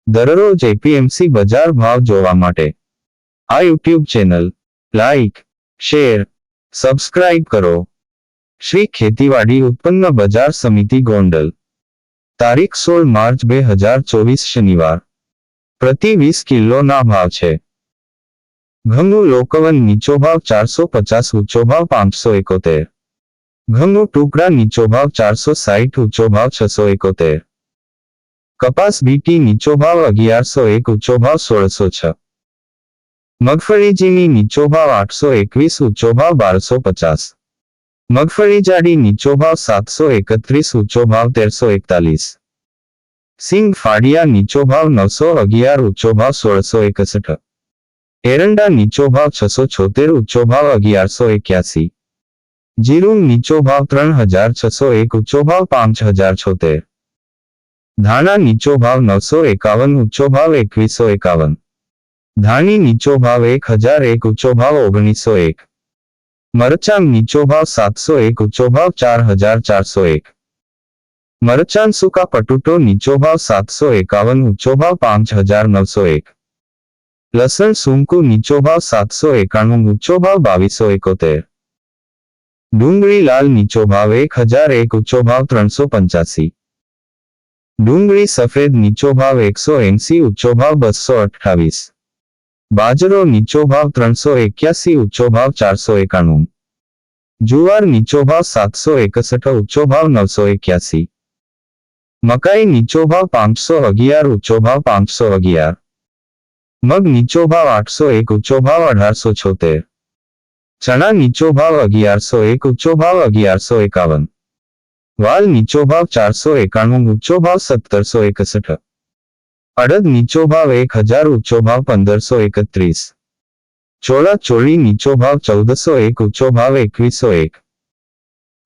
દરરોજ એપીએમસી બજાર ભાવ જોવા માટે આ YouTube channel like, share, subscribe કરો. શ્રી ખેતીવાડી ઉત્પન્ન બજાર સમિતિ ગોંડલ. તારીખ 16 માર્ચ 2024 શનિવાર. પ્રતિ 20 કિલોના ભાવ છે. ઘઉંનું લોકવન નીચો ભાવ 450, ઊંચો ભાવ 571. ઘઉંનું ટુકડા નીચો ભાવ 460, ઊંચો ભાવ 671. કપાસ બીટી નીચો ભાવ 1101, ઊંચો ભાવ 1606. મગફળી ઝીણી નીચો ભાવ 821, ઊંચો ભાવ 1250. મગફળી જાડી નીચો ભાવ 731, ઊંચો ભાવ 1341. સિંગ ફાડિયા નીચો ભાવ 911, ઊંચો ભાવ 1661. એરંડા નીચો ભાવ 676, ઊંચો ભાવ 1181. જીરું નીચો ભાવ 3601, ઊંચો ભાવ 5076. ધાણા નીચો ભાવ 951, ઊંચો ભાવ 2151. ધાણી નીચો ભાવ 1001, ઊંચો ભાવ 1901. મરચાં નીચો ભાવ 701, ઊંચો ભાવ 4401. મરચાં સૂકા પટુટો નીચો ભાવ 751, ઊંચો ભાવ 5901. લસણ સૂકું નીચો ભાવ 791, ઊંચો ભાવ 2271. ડુંગળી લાલ નીચો ભાવ 1001, ઊંચો ભાવ 385. ડુંગળી સફેદ નીચો ભાવ 180, ઊંચો ભાવ 228. બાજરો નીચો ભાવ 381, ઊંચો ભાવ 491. જુવાર નીચો ભાવ 761, ઊંચો ભાવ 981. મકાઈ નીચો ભાવ 511, ઊંચો ભાવ 511. મગ નીચો ભાવ 801, ઊંચો ભાવ 1876. ચણા નીચો ભાવ 1101, ઊંચો ભાવ 1151. વાલ નીચો ભાવ 491, ઊંચો ભાવ 1761. અડદ નીચો ભાવ 1000, ઊંચો ભાવ 1531. ચોળા ચોળી નીચો ભાવ 1401, ઊંચો ભાવ 2101.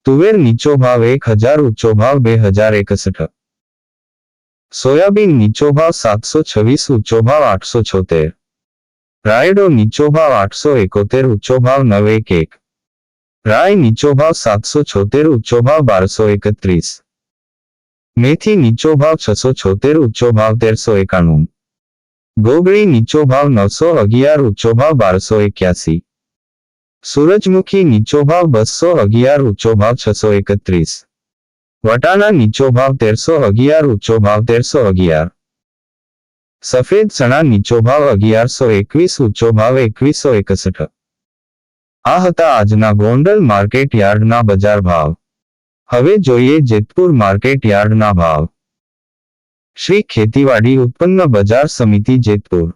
તુવેર નીચો ભાવ 1000, ઊંચો ભાવ 2061. સોયાબીન નીચો ભાવ 726, ઊંચો ભાવ 876. રાયડો નીચો ભાવ 871, ઊંચો ભાવ 911. રાય નીચો ભાવ 776, ઊંચો ભાવ 1231. મેથી નીચો ભાવ 676, ઊંચો ભાવ 1391. ગોગળી નીચો ભાવ 911, ઊંચો ભાવ 1281. સૂરજમુખી નીચો ભાવ 211, ઊંચો ભાવ 631. વટાણા નીચો ભાવ 1311, ઊંચો ભાવ 1311. સફેદ ચણા નીચો ભાવ 1121, ઊંચો ભાવ 2161. આ હતા આજના ગોંડલ માર્કેટ યાર્ડના બજાર ભાવ. હવે જોઈએ જેતપુર માર્કેટ યાર્ડના ભાવ. શ્રી ખેતીવાડી ઉત્પન્ન બજાર સમિતિ જેતપુર.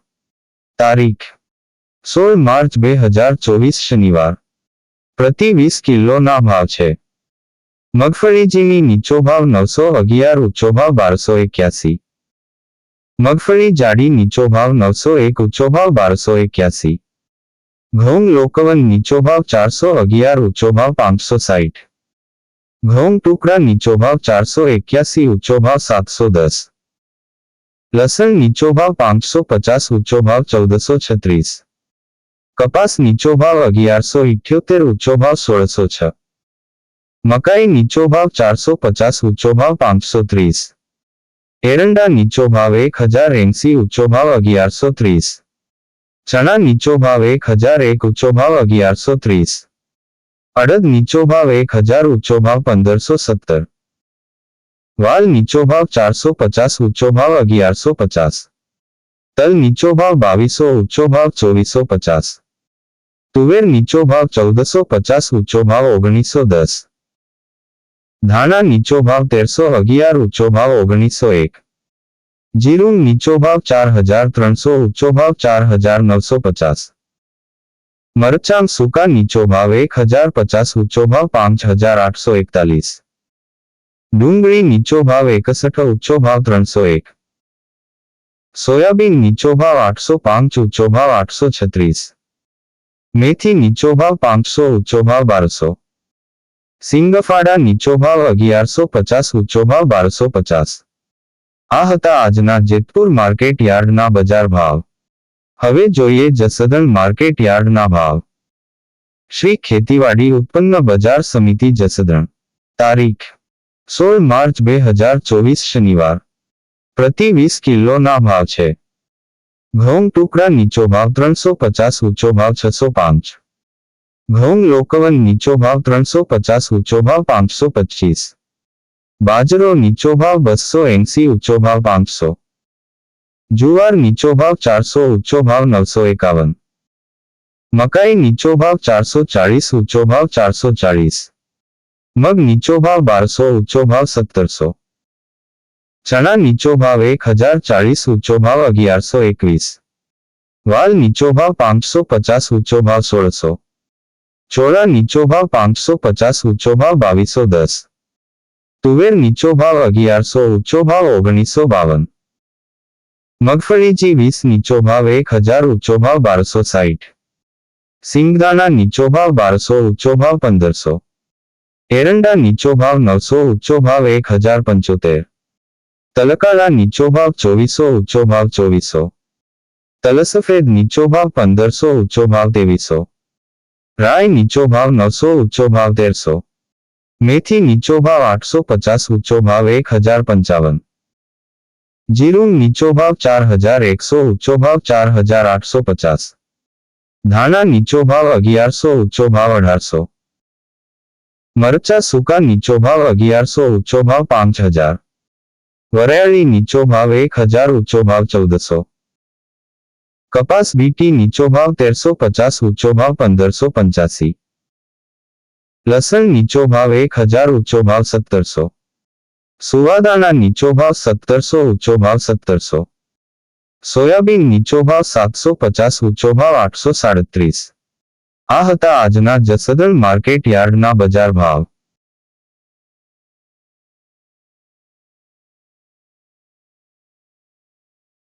તારીખ 16 માર્ચ 2024 શનિવાર. પ્રતિ 20 કિલોના ભાવ છે. મગફળી ઝીણી નીચો ભાવ 911, ઊંચો ભાવ 1281. મગફળી જાડી નીચો ભાવ 901, ઊંચો ભાવ 1281. ઘઉં લોકવન નીચો ભાવ 411, ઊંચો ભાવ 560. ઘઉં ટુકડા નીચો ભાવ 481, ઊંચો ભાવ 710. લસણ નીચો ભાવ 550, ઊંચો ભાવ 1436. કપાસ નીચો ભાવ 1178, ઊંચો ભાવ 1606. મકાઈ નીચો ભાવ 450, ઊંચો ભાવ 530. એરંડા નીચો ભાવ 1080, ઊંચો ભાવ 1130. ચણા નીચો ભાવ 1001, ઊંચો ભાવ 1130. અડદ નીચો ભાવ 1000, ઊંચો ભાવ 1517. વાલ નીચો ભાવ 450, ઊંચો ભાવ 1150. તલ નીચો ભાવ 2200, ઊંચો ભાવ 2450. તુવેર નીચો ભાવ 1450, ઊંચો ભાવ 1910. ધાણા નીચો ભાવ 1311, ઊંચો ભાવ 1901. જીરું નીચો ભાવ 4300, ઊંચો ભાવ 4950. મરચાં સૂકા નીચો ભાવ 1050, ઊંચો ભાવ 5841. ડુંગળી નીચો ભાવ 61, ઊંચો ભાવ 301. સોયાબીન નીચો ભાવ 805, ઊંચો ભાવ 836. મેથી નીચો ભાવ 500, ઊંચો ભાવ 1200. સિંગફાડા નીચો ભાવ 1150, ઊંચો ભાવ 1250. આ હતા આજના જેતપુર માર્કેટ યાર્ડના બજાર ભાવ. હવે જોઈએ જસદણ માર્કેટ યાર્ડના ભાવ. શ્રી ખેતીવાડી ઉત્પન્ન બજાર સમિતિ જસદણ. તારીખ 16 માર્ચ 2024 શનિવાર. પ્રતિ 20 કિલોના ભાવ છે. ઘઉં ટુકડા નીચો ભાવ 350, ઊંચો ભાવ 605. ઘઉં લોકવન નીચો ભાવ 350, ઊંચો ભાવ 525. બાજરો નીચો ભાવ 280, ઊંચો ભાવ 500. જુવાર નીચો ભાવ 400, ઊંચો ભાવ 951. મકાઈ નીચો ભાવ 440, ઊંચો ભાવ 440. મગ નીચો ભાવ 1200, ઊંચો ભાવ 1700. ચણા નીચો ભાવ 1040, ઊંચો ભાવ 1121. વાલ નીચો ભાવ 550, ઊંચો ભાવ 1600. ચોળા નીચો ભાવ 550, ઊંચો ભાવ 2210. તુવેર નીચો ભાવ 1100, ઊંચો ભાવ 1952. મગફળી G20 નીચો ભાવ 1000, ઊંચો ભાવ 1260. સિંગદાણા નીચો ભાવ 1200, ઊંચો ભાવ 1500. એરંડા નીચો ભાવ 900, ઊંચો ભાવ 1075. તલકાળા નીચો ભાવ 2400, ઊંચો ભાવ 2400. તલસફેદ નીચો ભાવ 1500, ઊંચો ભાવ 2300. રાઈ નીચો ભાવ 900, ઊંચો ભાવ 1300. મેથી નીચો ભાવ 850, ઊંચો ભાવ 1055. જીરું નીચો ભાવ 4100, ઊંચો ભાવ 4850. ધાણા નીચો ભાવ 1100, ઊંચો ભાવ 1800. મરચા સૂકા નીચો ભાવ 1100, ઊંચો ભાવ 5000. વરિયાળી નીચો ભાવ 1000, ઊંચો ભાવ 1400. કપાસ બીટી નીચો ભાવ 1350, ઊંચો ભાવ 1585. લસણ નીચો ભાવ 1000, ઊંચો ભાવ 1700. સુવાદાણા નીચો ભાવ 1700, ઊંચો ભાવ 1700. સોયાબીન નીચો ભાવ 750, ઊંચો ભાવ 837. આ હતા આજના જસદણ માર્કેટ યાર્ડના બજાર ભાવ.